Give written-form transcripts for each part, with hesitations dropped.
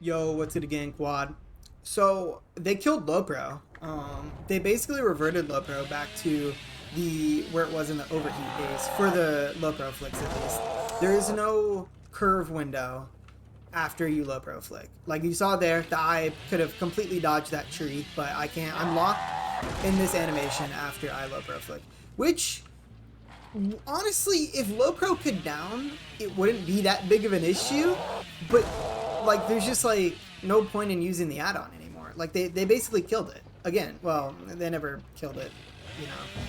Yo, what's it again, Quad? So they killed Lopro. They basically reverted Lopro back to the where it was in the overheat days for the Lopro flicks at least. There is no curve window after you Lopro flick. Like you saw there, the eye could have completely dodged that tree, but I can't. I'm locked in this animation after I Lopro flick, which honestly, if Lopro could down, it wouldn't be that big of an issue. But like, there's just like no point in using the add-on anymore. Like they basically killed it again. Well, they never killed it, you know,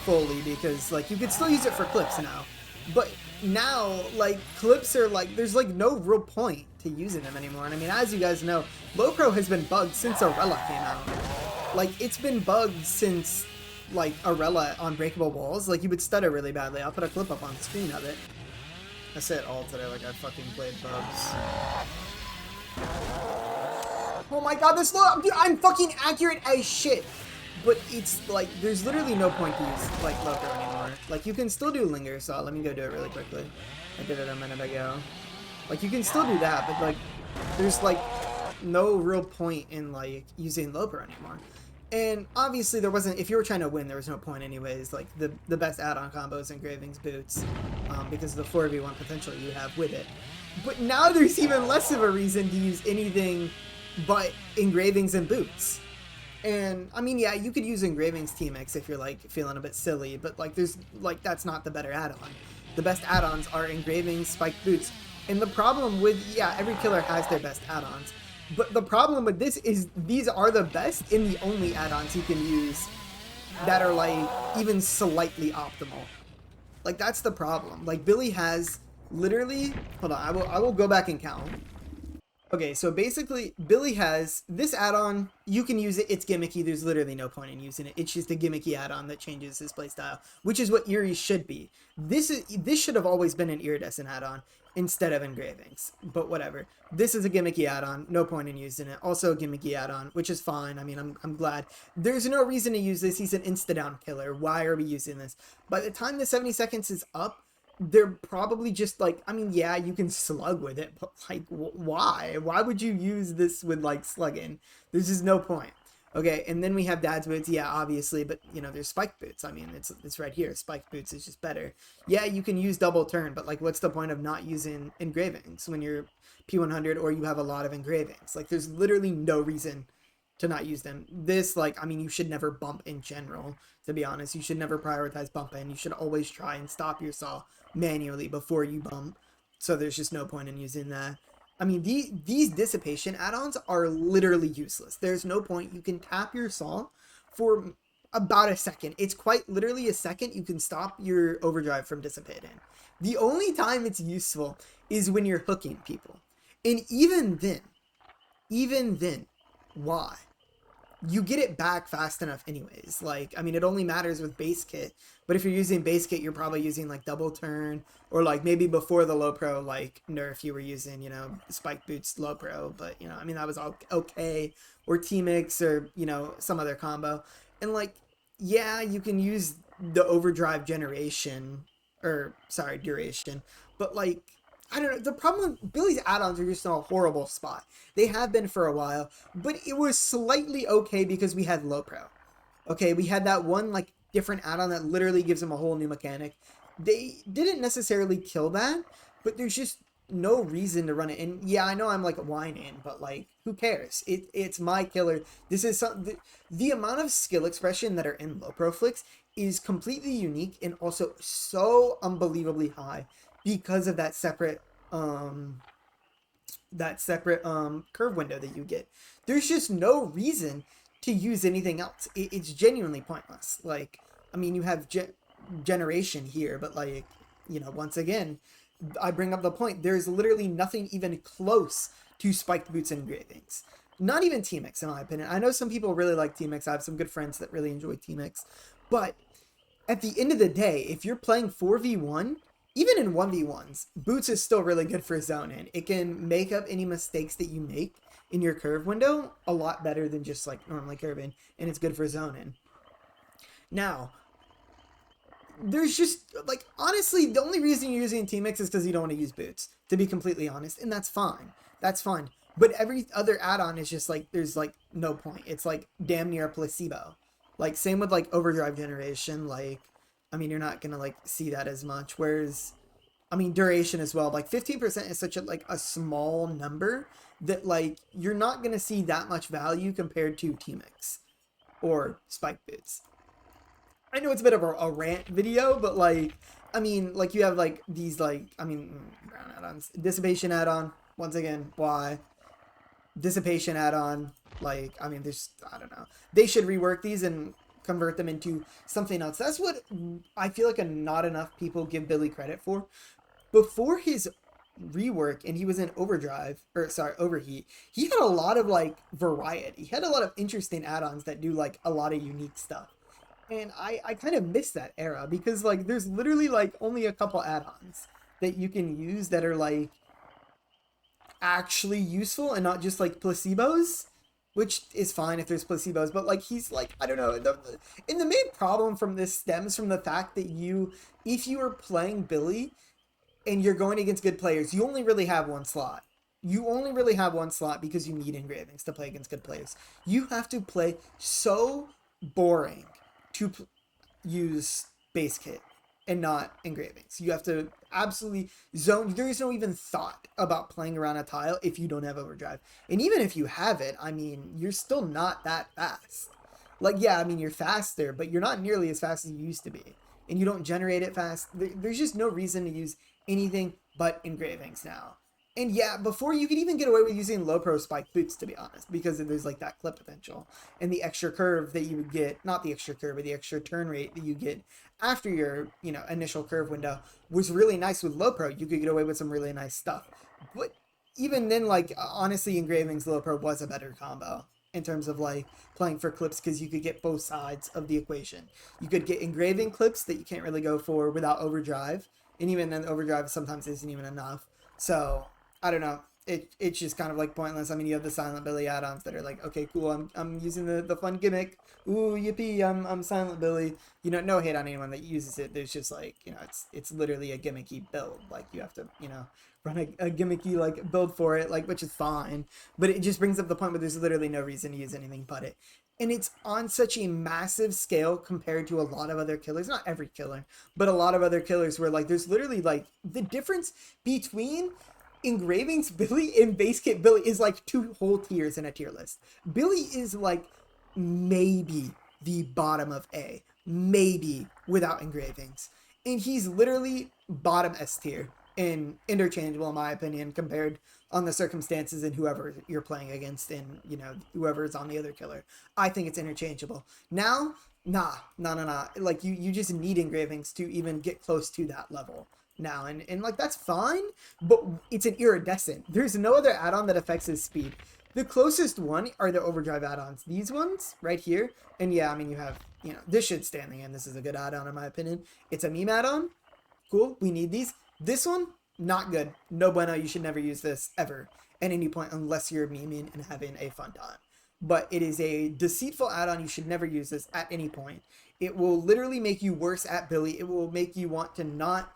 fully because like you could still use it for clips now. But now like clips are like there's like no real point to using them anymore. And I mean, as you guys know, Lopro has been bugged since Arella came out. Like it's been bugged since like Arella on breakable walls. Like you would stutter really badly. I'll put a clip up on the screen of it. I said all today like I fucking played bugs. Oh my god, this look, dude, I'm fucking accurate as shit. But it's like there's literally no point to use like Lopro anymore. Like you can still do linger, so let me go do it really quickly. I did it a minute ago. Like you can still do that, but like there's like no real point in like using Lopro anymore. And obviously there wasn't, if you were trying to win, there was no point anyways. Like the best add-on combos, Engravings, boots, because of the 4v1 potential you have with it. But now there's even less of a reason to use anything but Engravings and boots. And I mean, yeah, you could use Engravings Teamix if you're like feeling a bit silly, but like there's like that's not the better add-on. The best add-ons are Engravings, spiked boots. And the problem with, yeah, every killer has their best add-ons. But the problem with this is these are the best and the only add-ons you can use that are like even slightly optimal. Like that's the problem. Like Billy has literally, hold on, I will go back and count. Okay, so basically Billy has this add-on, you can use it, it's gimmicky, there's literally no point in using it. It's just a gimmicky add-on that changes his playstyle, which is what Eerie should be. This should have always been an iridescent add-on instead of Engravings, but whatever. This is a gimmicky add-on, no point in using it. Also a gimmicky add-on, which is fine. I mean, I'm glad. There's no reason to use this. He's an insta-down killer. Why are we using this? By the time the 70 seconds is up, they're probably just like, I mean, yeah, you can slug with it, but like, why? Why would you use this with like slugging? There's just no point. Okay, and then we have dad's boots, yeah, obviously, but you know, there's spiked boots. I mean, it's right here. Spiked boots is just better. Yeah, you can use double turn, but like, what's the point of not using Engravings when you're P100 or you have a lot of Engravings? Like, there's literally no reason to not use them. This, like, I mean, you should never bump in general, to be honest. You should never prioritize bumping. You should always try and stop your saw manually before you bump. So there's just no point in using that. I mean, these dissipation add-ons are literally useless. There's no point. You can tap your saw for about a second. It's quite literally a second. You can stop your overdrive from dissipating. The only time it's useful is when you're hooking people. And even then, why? You get it back fast enough anyways. Like, I mean, it only matters with base kit, but if you're using base kit, you're probably using like double turn, or like maybe before the Lopro like nerf you were using, you know, spike boots Lopro, but you know, I mean, that was all okay, or T-Mix, or you know, some other combo. And like, yeah, you can use the overdrive generation, or sorry, duration, but like, I don't know. The problem with Billy's add-ons are just in a horrible spot. They have been for a while, but it was slightly okay because we had Lopro. Okay, we had that one like different add-on that literally gives him a whole new mechanic. They didn't necessarily kill that, but there's just no reason to run it. And yeah, I know I'm like whining, but like, who cares? It's my killer. This is the amount of skill expression that are in Lopro flicks is completely unique and also so unbelievably high because of that separate curve window that you get. There's just no reason to use anything else. It's genuinely pointless. Like, I mean, you have generation here, but like, you know, once again, I bring up the point, there's literally nothing even close to spiked boots and Engravings. Not even T-Mix, in my opinion. I know some people really like T-Mix. I have some good friends that really enjoy T-Mix, but at the end of the day, if you're playing 4v1, even in 1v1s, boots is still really good for zone in. It can make up any mistakes that you make in your curve window a lot better than just like normally curving, and it's good for zone in. Now, there's just like, honestly, the only reason you're using T-Mix is because you don't want to use boots, to be completely honest, and that's fine. That's fine. But every other add-on is just like there's like no point. It's like damn near a placebo. Like same with like overdrive generation. Like I mean you're not gonna like see that as much. Whereas I mean duration as well. Like 15% is such a like a small number that like you're not gonna see that much value compared to T-Mix or spike boots. I know it's a bit of a rant video, but like I mean like you have like these like I mean brown add-ons, dissipation add-on. Once again, why? Dissipation add-on, like I mean there's I don't know, they should rework these and convert them into something else. That's what I feel like not enough people give Billy credit for. Before his rework and he was in overdrive or sorry overheat, he had a lot of like variety. He had a lot of interesting add-ons that do like a lot of unique stuff, and I kind of miss that era because like there's literally like only a couple add-ons that you can use that are like actually useful and not just like placebos, which is fine if there's placebos, but like he's like I don't know, and the main problem from this stems from the fact that if you are playing Billy and you're going against good players, you only really have one slot. You only really have one slot because you need engravings to play against good players. You have to play so boring to use base kit and not engravings. You have to absolutely zone. There is no even thought about playing around a tile if you don't have overdrive. And even if you have it, I mean, you're still not that fast. Like, yeah, I mean, you're faster, but you're not nearly as fast as you used to be. And you don't generate it fast. There's just no reason to use anything but engravings now. And yeah, before you could even get away with using low pro spike boots, to be honest, because there's like that clip potential and the extra curve that you would get, not the extra curve, but the extra turn rate that you get after your, initial curve window was really nice with low pro. You could get away with some really nice stuff. But even then, like, honestly, engravings low pro was a better combo in terms of like playing for clips because you could get both sides of the equation. You could get engraving clips that you can't really go for without overdrive. And even then, overdrive sometimes isn't even enough. So I don't know. It's just kind of like pointless. I mean, you have the Silent Billy add-ons that are like, okay, cool. I'm using the fun gimmick. Ooh, yippee! I'm Silent Billy. No hate on anyone that uses it. There's just like it's literally a gimmicky build. Like you have to run a gimmicky like build for it, like which is fine. But it just brings up the point where there's literally no reason to use anything but it. And it's on such a massive scale compared to a lot of other killers. Not every killer, but a lot of other killers where like there's literally like the difference between engravings Billy and base kit Billy is like two whole tiers in a tier list. Billy is like maybe the bottom of A, maybe without engravings. And he's literally bottom S tier and interchangeable in my opinion compared on the circumstances and whoever you're playing against and whoever's on the other killer. I think it's interchangeable. Now, nah. Like you just need engravings to even get close to that level now, and like that's fine, but it's an iridescent. There's no other add-on that affects his speed. The closest one are the overdrive add-ons, these ones right here. And yeah, I mean you have this should stand in the end. This is a good add-on in my opinion. It's a meme add-on, cool, we need these. This one, not good, no bueno. You should never use this ever at any point unless you're memeing and having a fun time. But it is a deceitful add-on. You should never use this at any point. It will literally make you worse at Billy. It will make you want to not,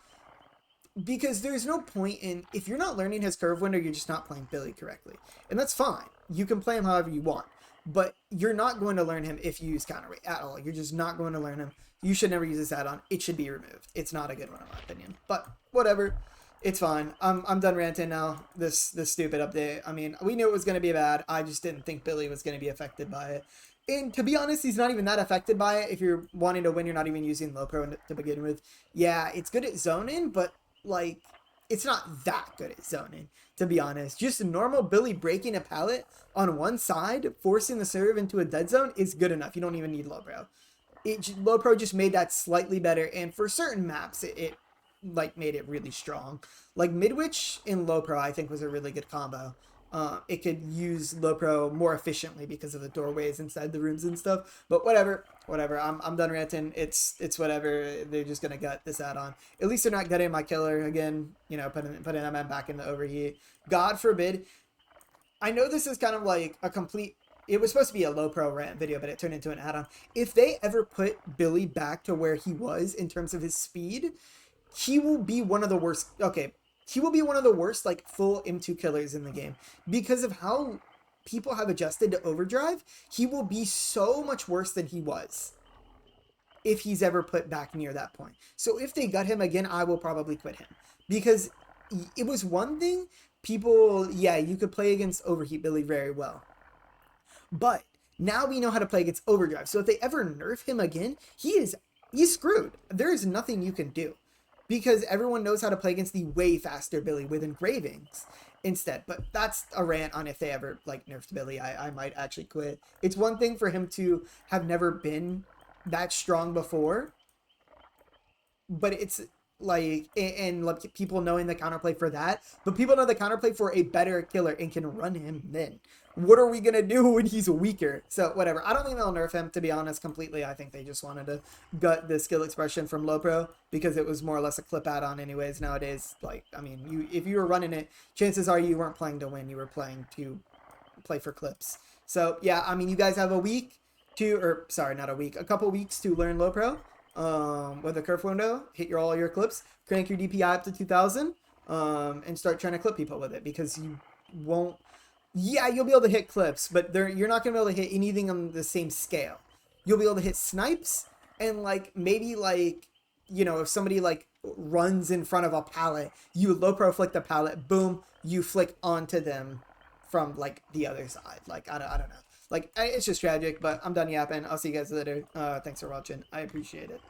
because there's no point in, if you're not learning his curve window, you're just not playing Billy correctly. And that's fine. You can play him however you want. But you're not going to learn him if you use counter rate at all. You're just not going to learn him. You should never use this add-on. It should be removed. It's not a good one in my opinion. But whatever. It's fine. I'm done ranting now. This stupid update. I mean, we knew it was going to be bad. I just didn't think Billy was going to be affected by it. And to be honest, he's not even that affected by it. If you're wanting to win, you're not even using low pro to begin with. Yeah, it's good at zoning, but like it's not that good at zoning, to be honest. Just normal Billy breaking a pallet on one side, forcing the serve into a dead zone is good enough. You don't even need low pro. Low pro just made that slightly better, and for certain maps, it like made it really strong. Like Midwich in low pro, I think was a really good combo. It could use low pro more efficiently because of the doorways inside the rooms and stuff. But whatever. I'm done ranting. It's whatever. They're just gonna gut this add-on. At least they're not gutting my killer again. Putting them back in the overheat. God forbid. I know this is kind of like a complete. It was supposed to be a low pro rant video, but it turned into an add-on. If they ever put Billy back to where he was in terms of his speed, he will be one of the worst. Okay, he will be one of the worst like full M2 killers in the game because of how people have adjusted to overdrive. He will be so much worse than he was if he's ever put back near that point. So if they gut him again, I will probably quit him because it was one thing people, yeah, you could play against Overheat Billy very well, but now we know how to play against overdrive. So if they ever nerf him again, he's screwed. There is nothing you can do because everyone knows how to play against the way faster Billy with engravings instead. But that's a rant on if they ever like nerfed Billy. I might actually quit. It's one thing for him to have never been that strong before, but it's like, and like people knowing the counterplay for that, but people know the counterplay for a better killer and can run him then. What are we gonna do when he's weaker? So whatever. I don't think they'll nerf him, to be honest, completely. I think they just wanted to gut the skill expression from Lopro because it was more or less a clip add-on anyways nowadays. Like, I mean, if you were running it, chances are you weren't playing to win, you were playing to play for clips. So yeah, I mean, you guys have a week to, or sorry, not a week, a couple weeks to learn Lopro. With a curve window, hit all your clips, crank your DPI up to 2000, and start trying to clip people with it because you won't. Yeah, you'll be able to hit clips, but you're not gonna be able to hit anything on the same scale. You'll be able to hit snipes and like maybe like, you know, if somebody like runs in front of a pallet, you low pro flick the pallet, boom, you flick onto them from like the other side. Like I don't know. Like it's just tragic, but I'm done yapping. I'll see you guys later. Thanks for watching. I appreciate it.